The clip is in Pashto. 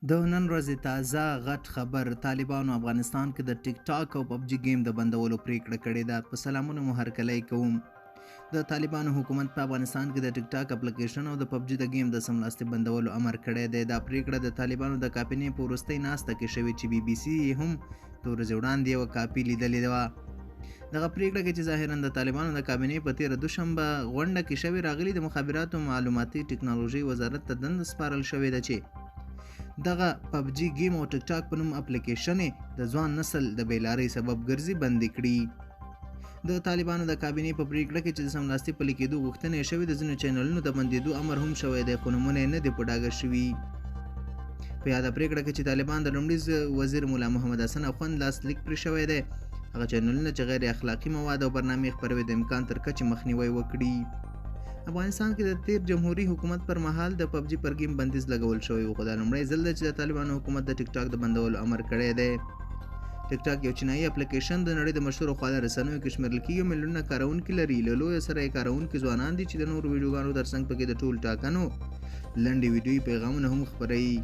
د نن ورځې تازه غټ خبر طالبانو افغانستان کې د ټیک ټاک او پبجي گیم د بندولو پریکړه کړې ده. په سلامونه مو هرکلی کوم. د طالبانو حکومت په افغانستان کې د ټیک ټاک اپلیکیشن او د پبجي د گیم د سملاسي بندولو امر کړی دی. دا پریکړه د طالبانو د کابینې په وروستۍ ناسته کې شوې چې بي بي سي هم د ورځې وړاندې یوه کاپي لیدلې وه. دغه پریکړه کې چې ظاهرا د طالبانو د کابینې په تېره دوشنبه غونډه کې شوې راغلي د مخابراتو معلوماتي ټکنالوژي وزارت ته دنده سپارل شوې ده چې دغه پبجي گیم او ټیک ټاک په نوم اپلیکیشن د ځوان نسل د بیلارۍ سبب ګرځي بندي کړي. د طالبانو د کابینې په پریکړه کې چې د سملاسي پلي کېدو غوښتنې شوې د ځینو چینلونو د بندېدو امر هم شوی دی، خو نومونه یې نه دي په ډاګه شوي. په یاده پریکړه کې چې طالبان د لومړي وزیر مولا محمد حسن اخوند لاسلیک پرې شوی دی، هغه چینلونه چې غیر اخلاقي مواد او برنامې خپروي د امکان تر کچې مخنیوی وکړي. افغانستان کې د تیر جمهوریت حکومت پر مهال د پبجي پر گیم بندیز لګول شوی و، خو دا لومړی ځل دی چې د طالبانو حکومت د ټیک ټاک د بندولو امر کړی دی. ټیک ټاک یو چینایي اپلیکیشن د نړۍ د مشهورو خواله رسنیو کې شمیرل کېږي، میلیونونه کاروونکي لري. له لویه سره یې کاروونکي ځوانان دي چې د نورو ویډیوګانو ترڅنګ پکې د ټول ټاکنو لنډې ویډیویي پیغامونه هم خپروي.